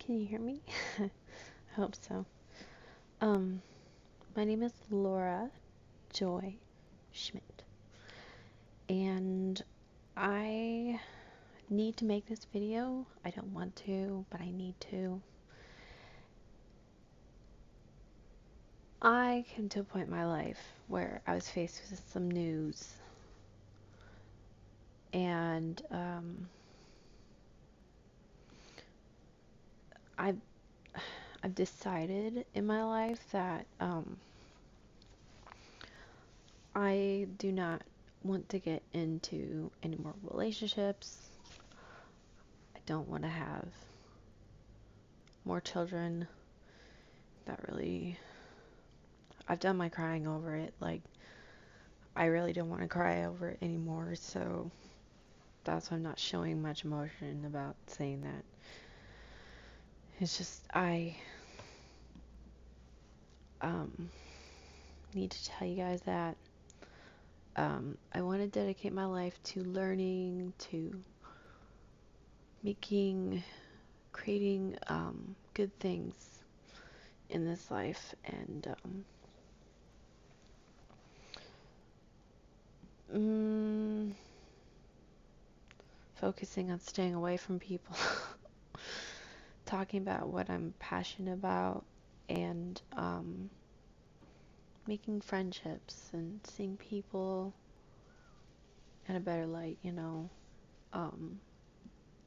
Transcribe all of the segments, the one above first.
Can you hear me? I hope so. Um, my name is Laura Joy Schmidt, and I need to make this video. I don't want to, but I need to. I came to a point in my life where I was faced with some news, and I've I've decided in my life that I do not want to get into any more relationships. I don't want to have more children. That really, I've done my crying over it. Like, I really don't want to cry over it anymore, so that's why I'm not showing much emotion about saying that. It's just, I um, need to tell you guys that I want to dedicate my life to learning, to making, creating good things in this life, and focusing on staying away from people, talking about what I'm passionate about, and making friendships and seeing people in a better light, you know.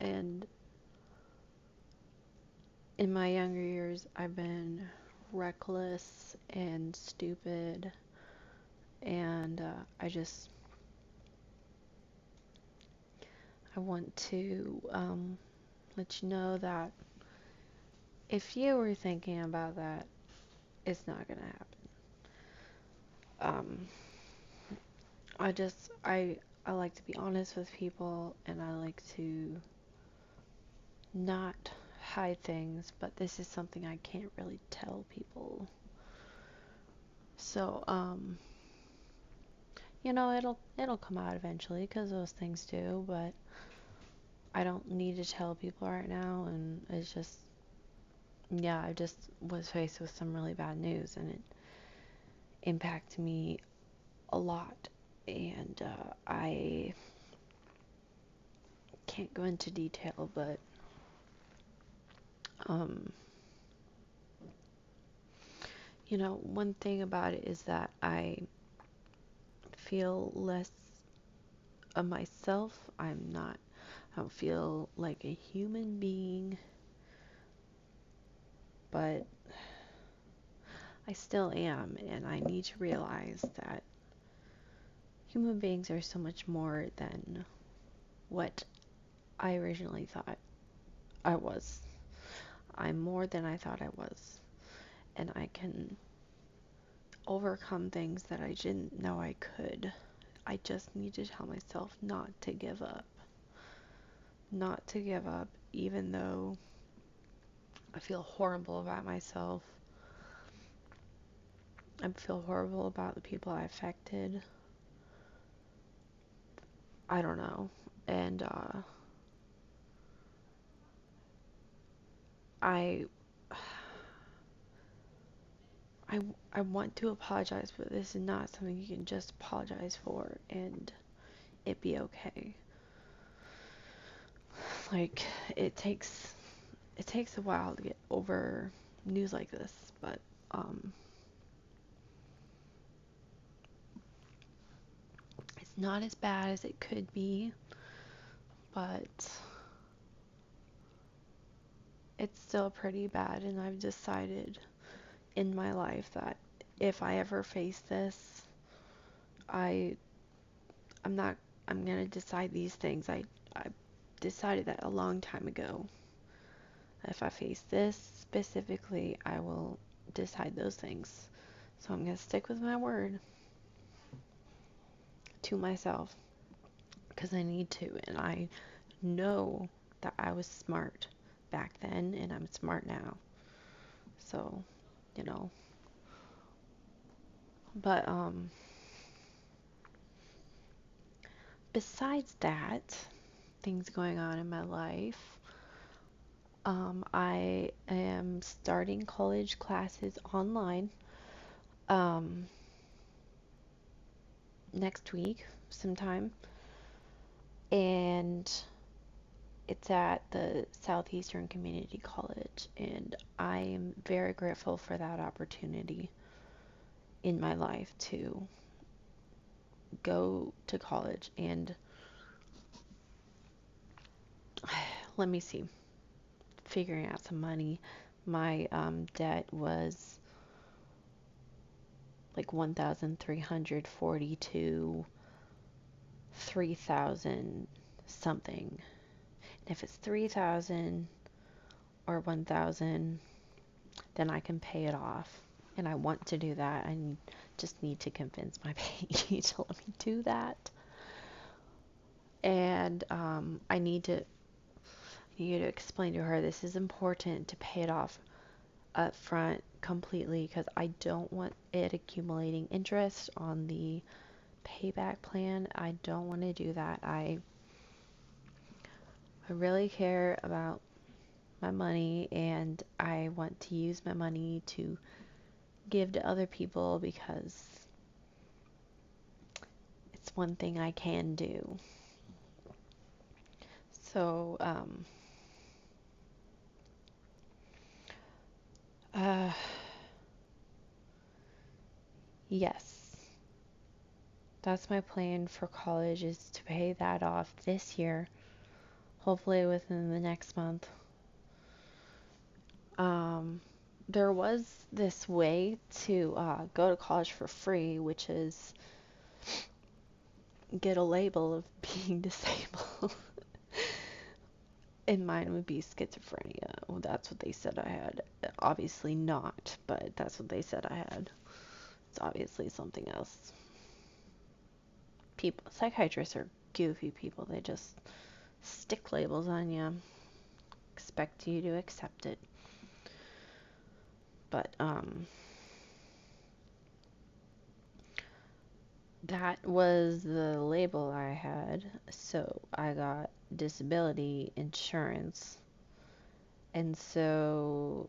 And in my younger years, I've been reckless and stupid, and I want to let you know that if you were thinking about that, it's not gonna happen. I like to be honest with people, and I like to not hide things, but this is something I can't really tell people. So, you know, it'll come out eventually, because those things do, but I don't need to tell people right now, and it's just, yeah, I just was faced with some really bad news, and it impacted me a lot, and I can't go into detail, but you know, one thing about it is that I feel less of myself. I don't feel like a human being, but I still am, and I need to realize that human beings are so much more than what I originally thought I was. I'm more than I thought I was, and I can overcome things that I didn't know I could. I just need to tell myself not to give up. Not to give up, even though I feel horrible about myself. I feel horrible about the people I affected. I don't know. And I I I want to apologize, but this is not something you can just apologize for and it be okay. Like it takes a while to get over news like this, but it's not as bad as it could be, but it's still pretty bad, and I've decided in my life that if I ever face this, I I'm not I'm gonna decide these things. I decided that a long time ago. If I face this specifically, I will decide those things. So I'm gonna stick with my word to myself because I need to, and I know that I was smart back then and I'm smart now. So, you know, but besides that, things going on in my life, I am starting college classes online um, next week sometime, and it's at the Southeastern Community College, and I am very grateful for that opportunity in my life to go to college. And let me see, figuring out some money. My debt was like 1,340 to 3,000 something. And if it's 3,000 or 1,000, then I can pay it off. And I want to do that. I just need to convince my bank to let me do that. And I need to explain to her this is important to pay it off up front completely because I don't want it accumulating interest on the payback plan. I don't want to do that. I really care about my money, and I want to use my money to give to other people because it's one thing I can do. So, uh, yes, that's my plan for college, is to pay that off this year, hopefully within the next month. Um, there was this way to go to college for free, which is get a label of being disabled. And mine would be schizophrenia. Well, that's what they said I had. Obviously not, but that's what they said I had. It's obviously something else. Psychiatrists are goofy people. They just stick labels on you, expect you to accept it. But that was the label I had. So I got disability insurance. And so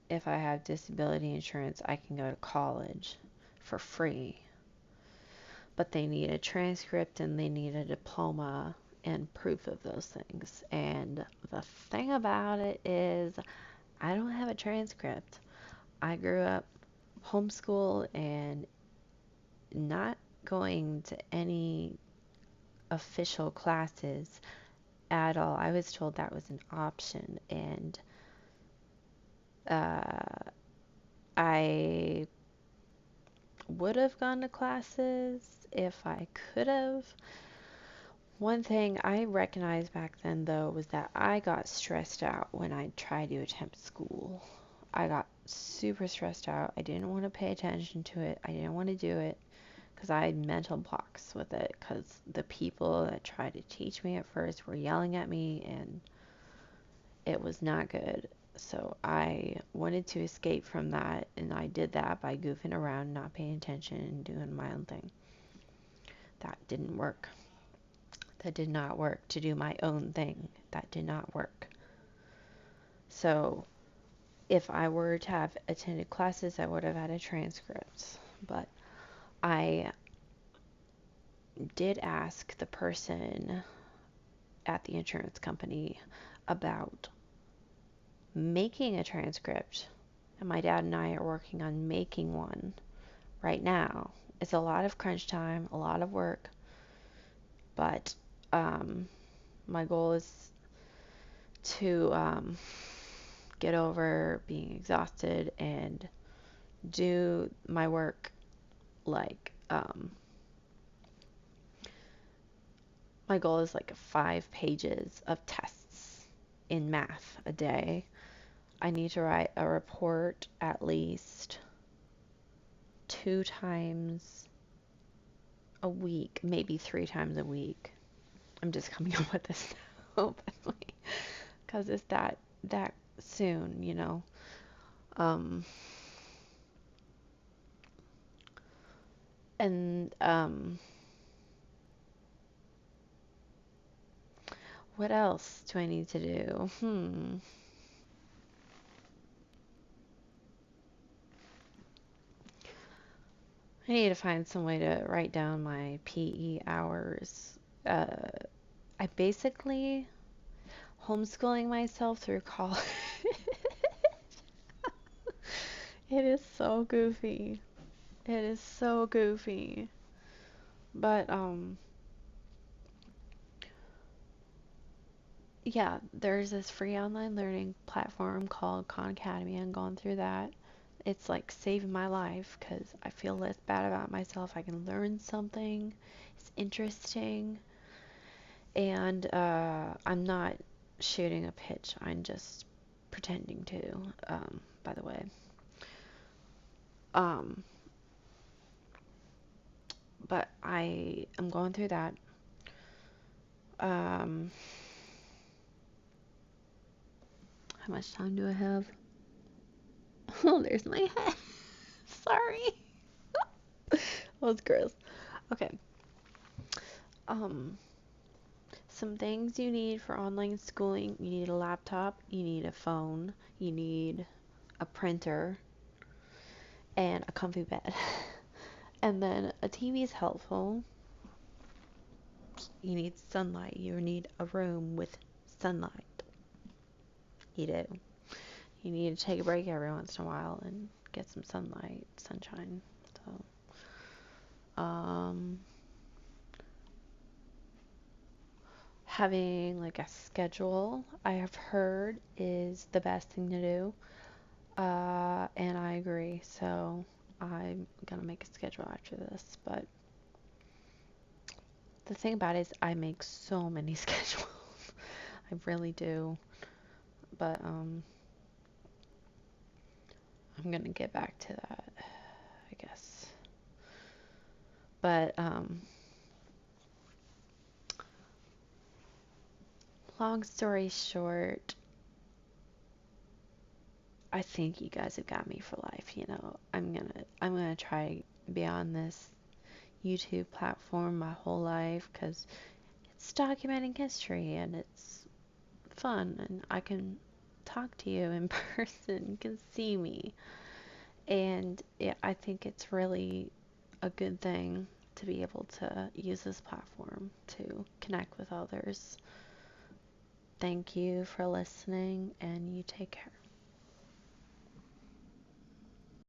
if I have disability insurance, I can go to college for free. But they need a transcript and they need a diploma and proof of those things. And the thing about it is, I don't have a transcript. I grew up homeschooled and not going to any official classes at all. I was told that was an option, and I would have gone to classes if I could have. One thing I recognized back then, though, was that I got stressed out when I tried to attempt school. I got super stressed out. I didn't want to pay attention to it. I didn't want to do it because I had mental blocks with it because the people that tried to teach me at first were yelling at me and it was not good. So I wanted to escape from that, and I did that by goofing around, not paying attention, and doing my own thing. That didn't work. That did not work. To do my own thing, that did not work. So if I were to have attended classes, I would have had a transcript. But I did ask the person at the insurance company about making a transcript, and my dad and I are working on making one right now. It's a lot of crunch time, a lot of work, but my goal is to get over being exhausted and do my work like my goal is like 5 pages of tests in math a day. I need to write a report at least 2 times a week, maybe 3 times a week. I'm just coming up with this now, openly, because it's that soon, you know. And what else do I need to do? I need to find some way to write down my PE hours. I basically homeschooling myself through college. It is so goofy. It is so goofy. But yeah, there's this free online learning platform called Khan Academy. I'm going through that. It's like saving my life because I feel less bad about myself. I can learn something. It's interesting. And I'm not shooting a pitch. I'm just pretending to, by the way. Um, but I am going through that. Um, how much time do I have? Oh, there's my head. Sorry. That was gross. Okay. Um, some things you need for online schooling. You need a laptop, you need a phone, you need a printer, and a comfy bed. And then a TV is helpful. You need sunlight. You need a room with sunlight. You do. You need to take a break every once in a while and get some sunlight, sunshine. So, having like a schedule, I have heard, is the best thing to do. And I agree. So I'm gonna make a schedule after this. But the thing about it is I make so many schedules. I really do. But I'm gonna get back to that, I guess. But long story short, I think you guys have got me for life, you know. I'm gonna try be on this YouTube platform my whole life because it's documenting history and it's fun and I can talk to you in person. You can see me. And yeah, I think it's really a good thing to be able to use this platform to connect with others. Thank you for listening and you take care.